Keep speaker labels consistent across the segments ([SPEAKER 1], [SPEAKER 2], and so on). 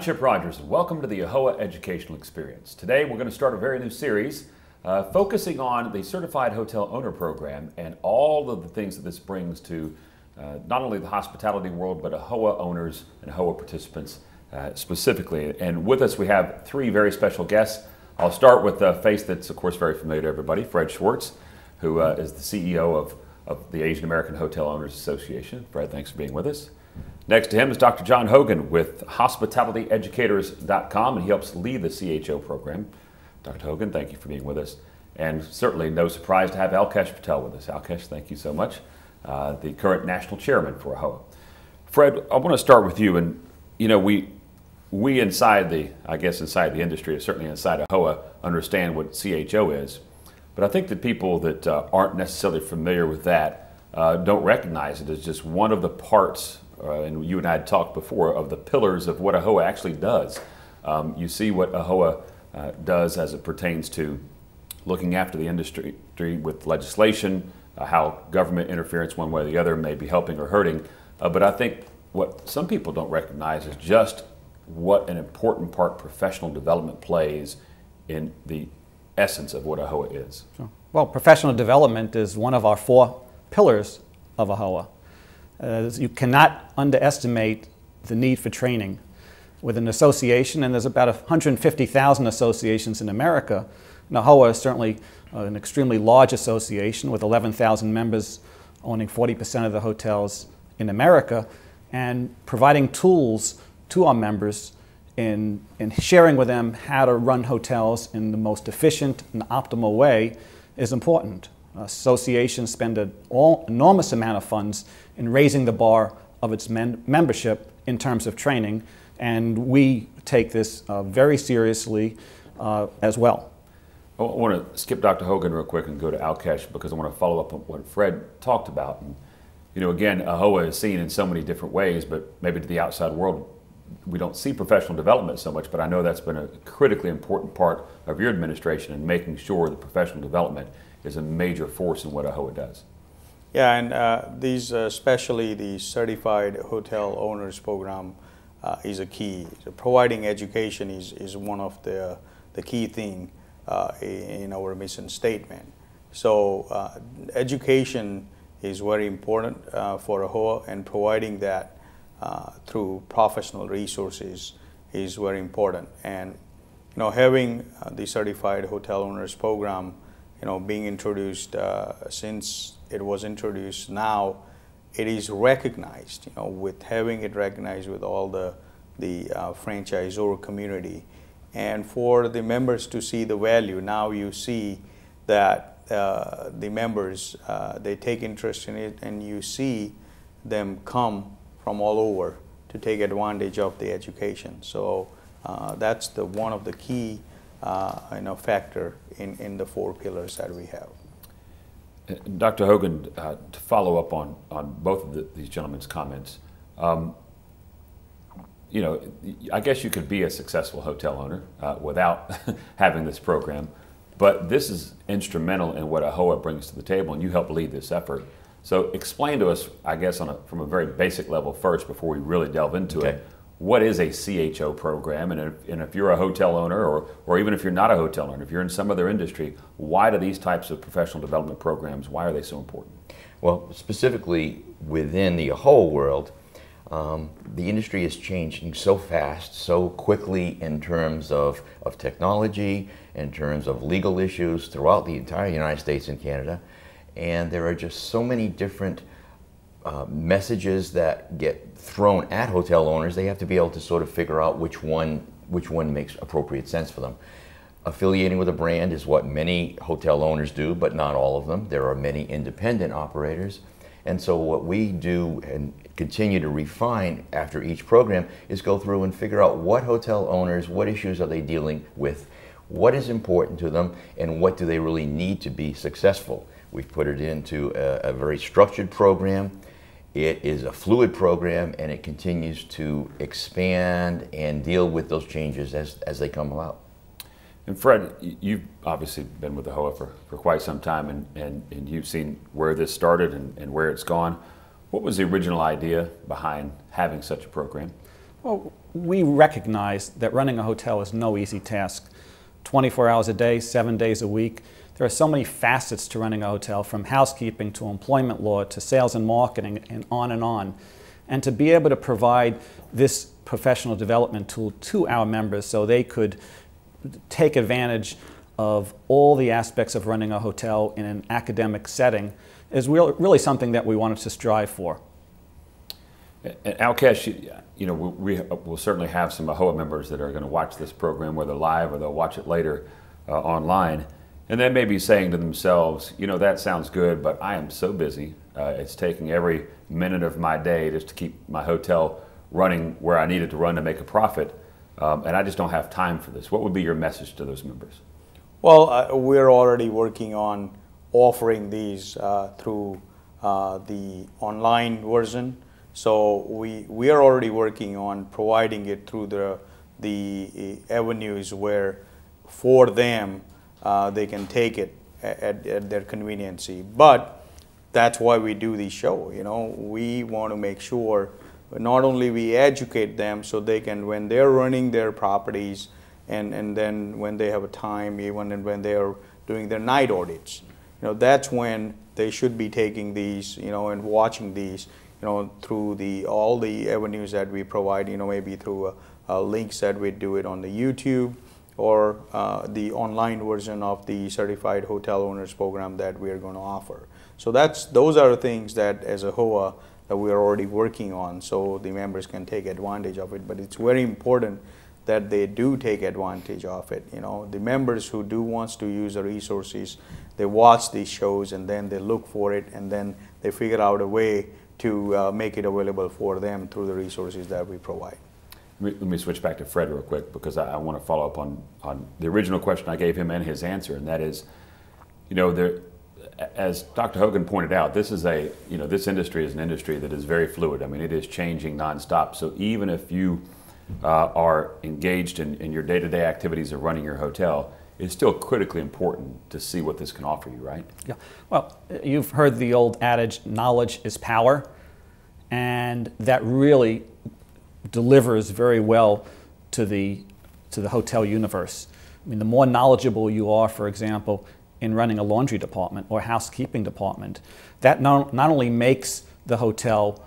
[SPEAKER 1] Chip Rogers, and welcome to the AAHOA Educational Experience. Today we're going to start a very new series focusing on the Certified Hotel Owner Program and all of the things that this brings to not only the hospitality world, but AAHOA owners and AAHOA participants specifically. And with us we have three very special guests. I'll start with a face that's of course very familiar to everybody, Fred Schwartz, who is the CEO of the Asian American Hotel Owners Association. Fred, thanks for being with us. Next to him is Dr. John Hogan with hospitalityeducators.com, and he helps lead the CHO program. Dr. Hogan, thank you for being with us. And certainly no surprise to have Alkesh Patel with us. Alkesh, thank you so much, the current national chairman for AAHOA. Fred, I want to start with you. And you know, we inside the industry, or certainly inside AAHOA, understand what CHO is. But I think that people that aren't necessarily familiar with that don't recognize it as just one of the parts, and you and I had talked before, of the pillars of what AAHOA actually does. You see what AAHOA does as it pertains to looking after the industry with legislation, how government interference one way or the other may be helping or hurting. But I think what some people don't recognize is just what an important part professional development plays in the essence of what AAHOA is.
[SPEAKER 2] Sure. Well, professional development is one of our four pillars of AAHOA. You cannot underestimate the need for training. With an association, and there's about 150,000 associations in America, and AAHOA is certainly an extremely large association with 11,000 members owning 40% of the hotels in America, and providing tools to our members in sharing with them how to run hotels in the most efficient and optimal way is important. Associations spend an enormous amount of funds in raising the bar of its membership in terms of training, and we take this very seriously as well.
[SPEAKER 1] I want to skip Dr. Hogan real quick and go to Alkesh, because I want to follow up on what Fred talked about. And, you know, again, AAHOA is seen in so many different ways, but maybe to the outside world we don't see professional development so much, but I know that's been a critically important part of your administration in making sure that professional development is a major force in what AAHOA does.
[SPEAKER 3] Yeah, and these, especially the Certified Hotel Owners Program, is a key. So providing education is one of the key thing in our mission statement. So education is very important for AAHOA, and providing that through professional resources is very important. And you know, having the Certified Hotel Owners Program, you know, being introduced since it was introduced, now it is recognized. You know, with having it recognized with all the franchisor community, and for the members to see the value. Now you see that the members they take interest in it, and you see them come from all over to take advantage of the education. So that's one of the key factor in the four pillars that we have.
[SPEAKER 1] Dr. Hogan, to follow up on both of these gentlemen's comments, you know, I guess you could be a successful hotel owner without having this program, but this is instrumental in what AAHOA brings to the table, and you help lead this effort. So explain to us, I guess, from a very basic level first, before we really delve into it, what is a CHO program? And if you're a hotel owner, or even if you're not a hotel owner, if you're in some other industry, why do these types of professional development programs, why are they so important?
[SPEAKER 4] Well, specifically within the AAHOA world, the industry is changing so fast, so quickly, in terms of technology, in terms of legal issues throughout the entire United States and Canada. And there are just so many different messages that get thrown at hotel owners. They have to be able to sort of figure out which one makes appropriate sense for them. Affiliating with a brand is what many hotel owners do, but not all of them. There are many independent operators. And so what we do and continue to refine after each program is go through and figure out what hotel owners, what issues are they dealing with, what is important to them, and what do they really need to be successful. We've put it into a very structured program. It is a fluid program, and it continues to expand and deal with those changes as they come about.
[SPEAKER 1] And Fred, you've obviously been with AAHOA for quite some time, and you've seen where this started and where it's gone. What was the original idea behind having such a program?
[SPEAKER 2] Well, we recognize that running a hotel is no easy task. 24 hours a day, 7 days a week. There are so many facets to running a hotel, from housekeeping to employment law to sales and marketing and on and on. And to be able to provide this professional development tool to our members so they could take advantage of all the aspects of running a hotel in an academic setting is really something that we wanted to strive for.
[SPEAKER 1] And Alkesh, you know, we'll certainly have some AAHOA members that are going to watch this program, whether live or they'll watch it later online, and they may be saying to themselves, you know, that sounds good, but I am so busy. It's taking every minute of my day just to keep my hotel running where I need it to run to make a profit, and I just don't have time for this. What would be your message to those members?
[SPEAKER 3] Well, we're already working on offering these through the online version. So we are already working on providing it through the avenues where for them they can take it at their conveniency. But that's why we do the show. You know, we want to make sure not only we educate them so they can, when they're running their properties and then when they have a time, even when they are doing their night audits, you know, that's when they should be taking these, you know, and watching these, you know, through all the avenues that we provide, you know, maybe through links that we do it on the YouTube or the online version of the Certified Hotel Owners Program that we are going to offer. So those are things that as a AAHOA that we are already working on so the members can take advantage of it. But it's very important that they do take advantage of it. You know, the members who do wants to use the resources, they watch these shows and then they look for it and then they figure out a way to make it available for them through the resources that we provide.
[SPEAKER 1] Let me switch back to Fred real quick, because I want to follow up on the original question I gave him and his answer, and that is, you know, as Dr. Hogan pointed out, this industry is an industry that is very fluid. I mean, it is changing nonstop. So even if you are engaged in your day-to-day activities of running your hotel, it's still critically important to see what this can offer you, right?
[SPEAKER 2] Yeah. Well, you've heard the old adage, knowledge is power, and that really delivers very well to the hotel universe. I mean, the more knowledgeable you are, for example, in running a laundry department or housekeeping department, that not only makes the hotel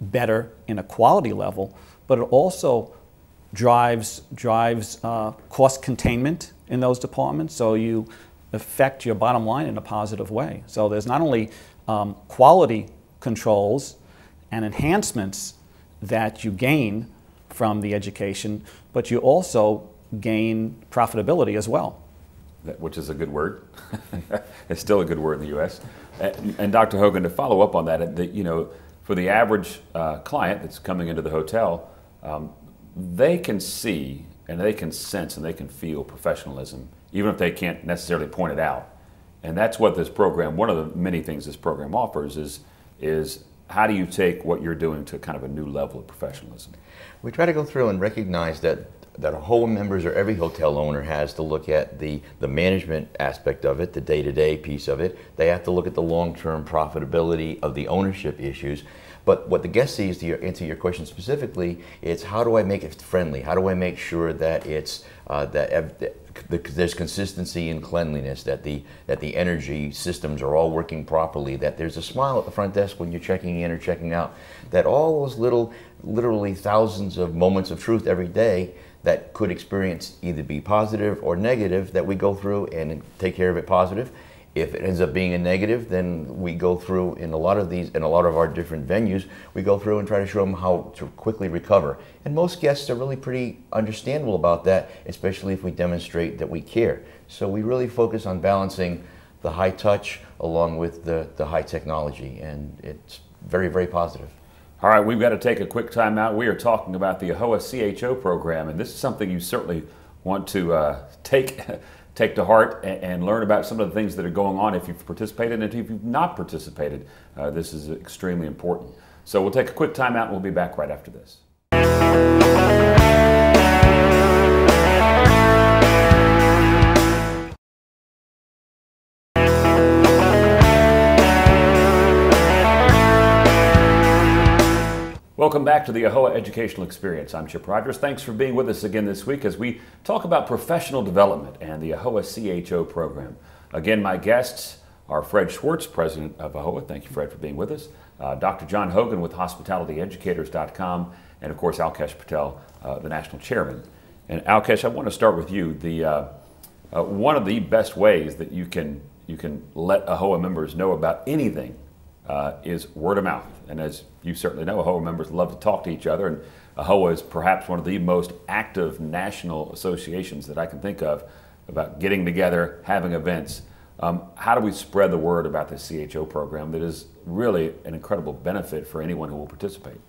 [SPEAKER 2] better in a quality level, but it also drives cost containment in those departments, so you affect your bottom line in a positive way. So there's not only quality controls and enhancements that you gain from the education, but you also gain profitability as well.
[SPEAKER 1] Which is a good word. It's still a good word in the U.S. And Dr. Hogan, to follow up on that, you know, for the average client that's coming into the hotel, they can see and they can sense and they can feel professionalism, even if they can't necessarily point it out. And that's what this program, one of the many things this program offers is how do you take what you're doing to kind of a new level of professionalism?
[SPEAKER 4] We try to go through and recognize that AAHOA members, or every hotel owner, has to look at the management aspect of it, the day-to-day piece of it. They have to look at the long-term profitability of the ownership issues. But what the guest sees, to answer your question specifically, it's how do I make it friendly? How do I make sure that it's there's consistency in cleanliness, that the energy systems are all working properly, that there's a smile at the front desk when you're checking in or checking out, that all those literally thousands of moments of truth every day that could experience either be positive or negative, that we go through and take care of it positive. If it ends up being a negative, then we go through in a lot of our different venues, we go through and try to show them how to quickly recover. And most guests are really pretty understandable about that, especially if we demonstrate that we care. So we really focus on balancing the high touch along with the high technology, and it's very, very positive.
[SPEAKER 1] All right, we've got to take a quick time out. We are talking about the AAHOA CHO program, and this is something you certainly want to take to heart and learn about some of the things that are going on if you've participated, and if you've not participated. This is extremely important. So we'll take a quick time out and we'll be back right after this. Welcome back to the AAHOA Educational Experience. I'm Chip Rogers. Thanks for being with us again this week as we talk about professional development and the AAHOA CHO program. Again, my guests are Fred Schwartz, president of AAHOA. Thank you, Fred, for being with us. Dr. John Hogan with HospitalityEducators.com, and of course, Alkesh Patel, the national chairman. And Alkesh, I want to start with you. One of the best ways that you can let AAHOA members know about anything is word of mouth. And as you certainly know, AAHOA members love to talk to each other, and AAHOA is perhaps one of the most active national associations that I can think of about getting together, having events. How do we spread the word about this CHO program that is really an incredible benefit for anyone who will participate?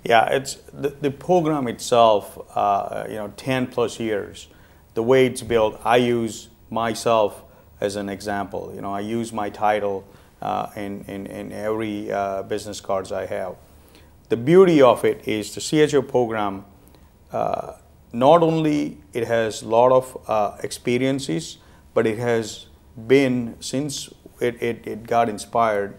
[SPEAKER 3] Yeah, it's the program itself, 10 plus years, the way it's built. I use myself as an example. I use my title in every business cards I have. The beauty of it is the CHO program, not only it has a lot of experiences, but it has been, since it got inspired,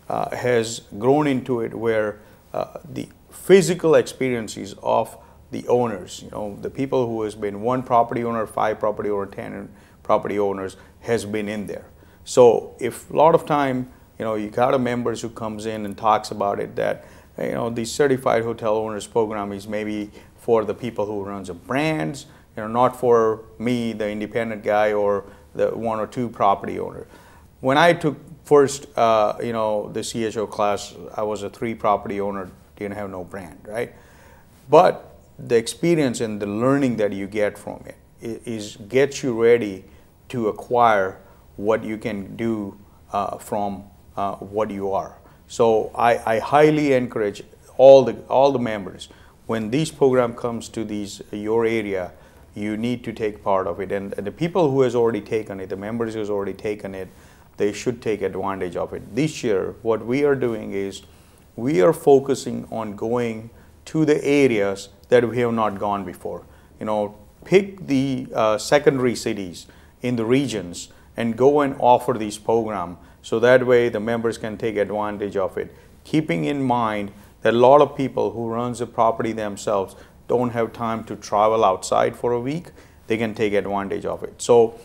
[SPEAKER 3] has grown into it where the physical experiences of the owners, the people who has been 1 property owner, 5 property owner, 10 property owners, has been in there. So if a lot of time, you got a members who comes in and talks about it, that the certified hotel owners program is maybe for the people who runs the brands, not for me, the independent guy, or the 1 or 2 property owner. When I took first, the CHO class, I was a 3 property owner, didn't have no brand, right? But the experience and the learning that you get from it gets you ready to acquire what you can do from what you are. So I highly encourage all the members, when this program comes to your area, you need to take part of it. And the people who has already taken it, the members who has already taken it, they should take advantage of it. This year, what we are doing is we are focusing on going to the areas that we have not gone before. Pick the secondary cities in the regions and go and offer these programs, so that way the members can take advantage of it, keeping in mind that a lot of people who runs the property themselves don't have time to travel outside for a week. They can take advantage of it. So,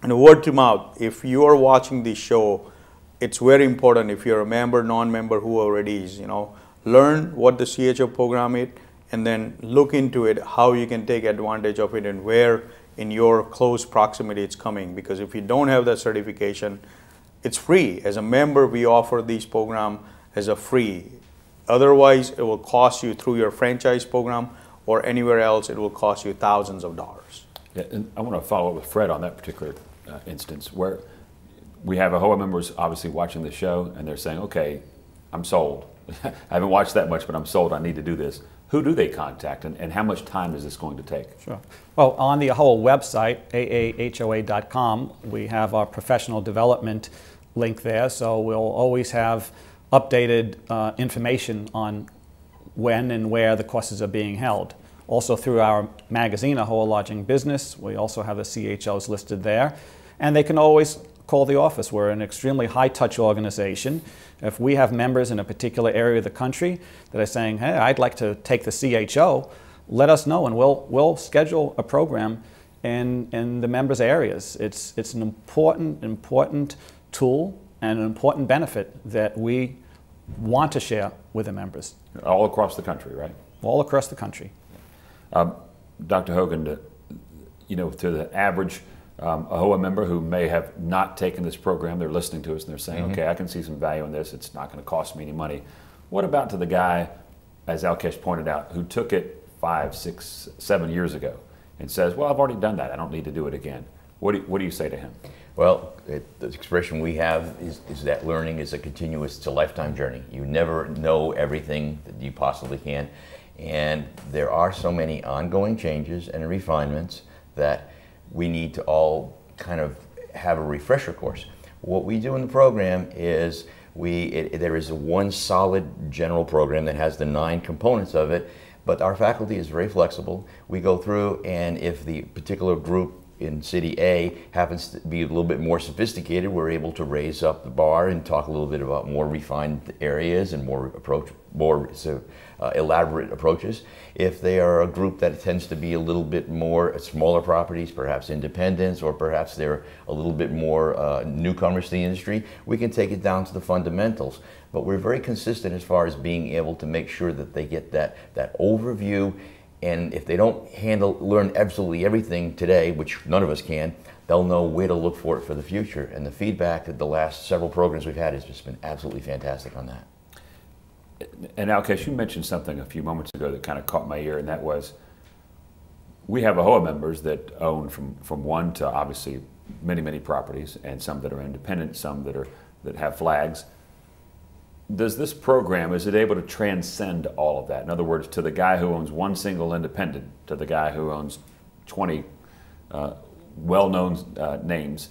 [SPEAKER 3] word to mouth, if you are watching this show, it's very important. If you're a member, non-member, whoever it is, learn what the CHO program is, and then look into it, how you can take advantage of it, and where in your close proximity it's coming. Because if you don't have that certification, it's free. As a member, we offer these program as a free. Otherwise, it will cost you through your franchise program or anywhere else, it will cost you thousands of dollars.
[SPEAKER 1] Yeah, and I want to follow up with Fred on that particular instance, where we have AAHOA members obviously watching the show, and they're saying, okay, I'm sold. I haven't watched that much, but I'm sold. I need to do this. Who do they contact, and how much time is this going to take?
[SPEAKER 2] Sure. Well, on the AAHOA website, AAHOA.com, we have our professional development link there, so we'll always have updated information on when and where the courses are being held. Also through our magazine, AAHOA Lodging Business, we also have the CHOs listed there, and they can always call the office. We're an extremely high-touch organization. If we have members in a particular area of the country that are saying, hey, I'd like to take the CHO, let us know, and we'll schedule a program in the members' areas. It's an important tool and an important benefit that we want to share with the members.
[SPEAKER 1] All across the country, right?
[SPEAKER 2] All across the country.
[SPEAKER 1] Dr. Hogan, to the average AAHOA member who may have not taken this program, they're listening to us and they're saying, okay, I can see some value in this, it's not going to cost me any money. What about to the guy, as Alkesh pointed out, who took it 5, 6, 7 years ago and says, well, I've already done that, I don't need to do it again? What do you say to him?
[SPEAKER 4] Well, the expression we have is that learning is a continuous, it's a lifetime journey. You never know everything that you possibly can. And there are so many ongoing changes and refinements that we need to all kind of have a refresher course. What we do in the program is there is one solid general program that has the 9 components of it, but our faculty is very flexible. We go through, and if the particular group in City A happens to be a little bit more sophisticated, we're able to raise up the bar and talk a little bit about more refined areas and more elaborate approaches. If they are a group that tends to be a little bit more smaller properties, perhaps independents, or perhaps they're a little bit more newcomers to the industry, we can take it down to the fundamentals. But we're very consistent as far as being able to make sure that they get that overview. And if they don't learn absolutely everything today, which none of us can, they'll know where to look for it for the future. And the feedback that the last several programs we've had has just been absolutely fantastic on that.
[SPEAKER 1] And Alkesh, you mentioned something a few moments ago that kind of caught my ear, and that was we have AAHOA members that own from one to obviously many properties, and some that are independent, some that have flags. Does this program, is it able to transcend all of that? In other words, to the guy who owns one single independent, to the guy who owns 20 well-known names,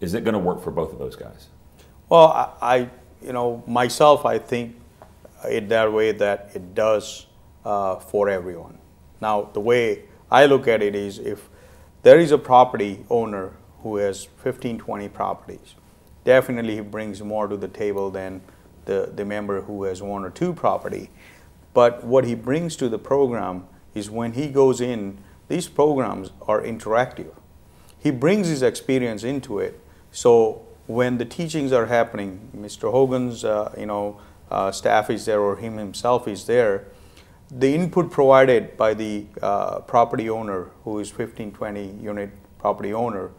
[SPEAKER 1] is it going to work for both of those guys?
[SPEAKER 3] Well, myself, I think it that way that it does for everyone. Now, the way I look at it is, if there is a property owner who has 15, 20 properties, definitely he brings more to the table than the member who has one or two property. But what he brings to the program is, when he goes in, these programs are interactive. He brings his experience into it. So when the teachings are happening, Mr. Hogan's staff is there, or him himself is there, the input provided by the property owner, who is 15, 20 unit property owner,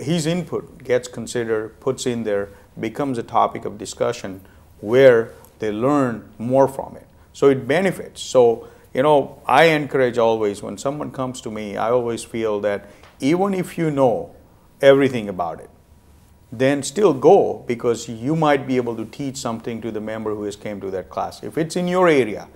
[SPEAKER 3] his input gets considered, puts in there, becomes a topic of discussion where they learn more from it. So it benefits. So, I encourage always, when someone comes to me, I always feel that even if you know everything about it, then still go, because you might be able to teach something to the member who has came to that class. If it's in your area,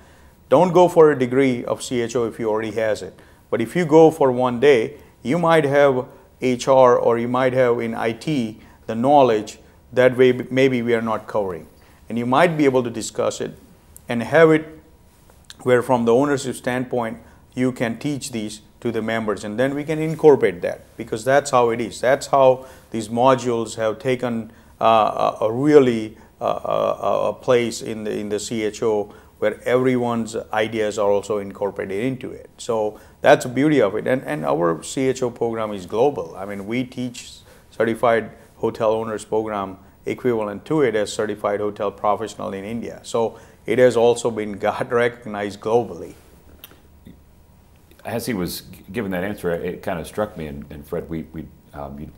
[SPEAKER 3] don't go for a degree of CHO if you already has it. But if you go for one day, you might have HR, or you might have in IT the knowledge that way maybe we are not covering. And you might be able to discuss it and have it where, from the ownership standpoint, you can teach these to the members, and then we can incorporate that, because that's how it is. That's how these modules have taken a really place in the CHO, where everyone's ideas are also incorporated into it. So that's the beauty of it. And our CHO program is global. I mean, we teach Certified Hotel Owners program equivalent to it as Certified Hotel Professional in India. So it has also been recognized globally.
[SPEAKER 1] As he was giving that answer, it kind of struck me, and Fred, you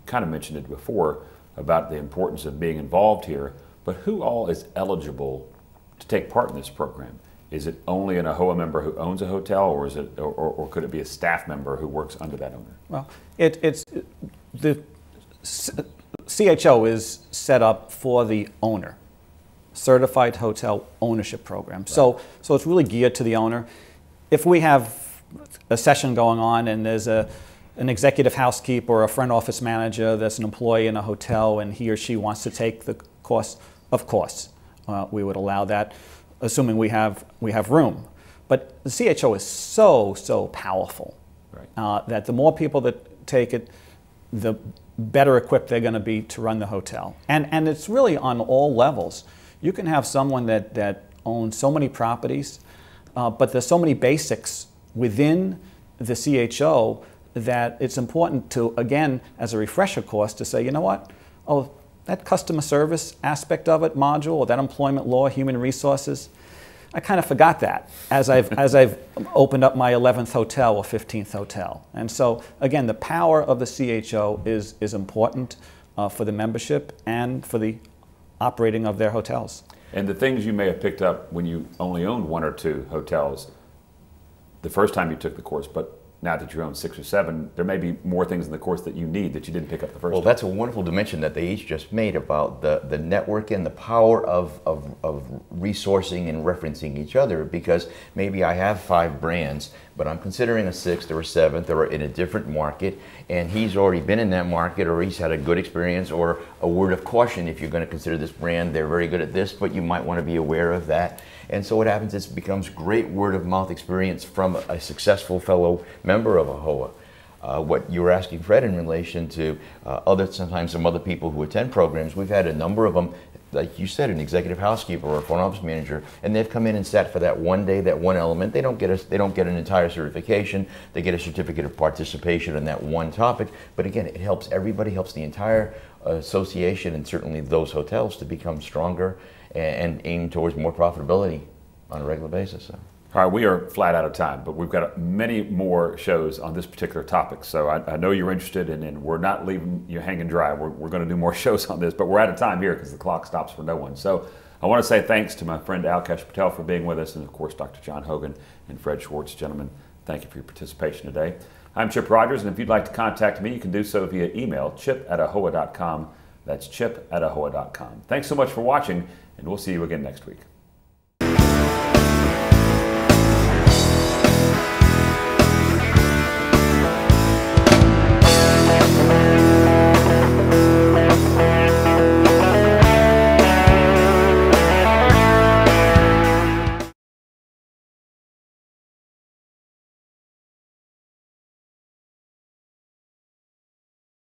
[SPEAKER 1] kind of mentioned it before about the importance of being involved here, but who all is eligible to take part in this program? Is it only an AAHOA member who owns a hotel, or is it, or could it be a staff member who works under that owner?
[SPEAKER 2] Well, it's the CHO is set up for the owner, Certified Hotel Ownership Program. Right. So it's really geared to the owner. If we have a session going on and there's an executive housekeeper or a front office manager that's an employee in a hotel, and he or she wants to take the course, of course, we would allow that, assuming we have room. But the CHO is so powerful, right, that the more people that take it, the better equipped they're going to be to run the hotel. And it's really on all levels. You can have someone that owns so many properties, but there's so many basics within the CHO that it's important to, again, as a refresher course, to say, you know what, oh, that customer service aspect of it module, or that employment law, human resources, I kind of forgot that as I've opened up my 11th hotel or 15th hotel. And so, again, the power of the CHO is important for the membership and for the operating of their hotels.
[SPEAKER 1] And the things you may have picked up when you only owned one or two hotels the first time you took the course, but now that you own 6 or 7, there may be more things in the course that you need that you didn't pick up the first time.
[SPEAKER 4] Well, that's a wonderful dimension that they each just made about the network and the power of resourcing and referencing each other, because maybe I have 5 brands, but I'm considering a 6th or a 7th or in a different market, and he's already been in that market, or he's had a good experience, or a word of caution: if you're going to consider this brand, they're very good at this, but you might want to be aware of that. And so what happens is it becomes great word of mouth experience from a successful fellow member of AAHOA. what you were asking Fred in relation to sometimes some other people who attend programs, we've had a number of them, like you said, an executive housekeeper or a front office manager, and they've come in and sat for that one day, that one element. They don't get an entire certification. They get a certificate of participation in that one topic. But again, it helps everybody, helps the entire association, and certainly those hotels to become stronger and aim towards more profitability on a regular basis. So.
[SPEAKER 1] All right, we are flat out of time, but we've got many more shows on this particular topic. So I know you're interested, and we're not leaving you hanging dry. We're going to do more shows on this, but we're out of time here because the clock stops for no one. So I want to say thanks to my friend Alkesh Patel for being with us, and of course Dr. John Hogan and Fred Schwartz. Gentlemen, thank you for your participation today. I'm Chip Rogers, and if you'd like to contact me, you can do so via email, chip@AAHOA.com. That's chip@AAHOA.com. Thanks so much for watching, and we'll see you again next week.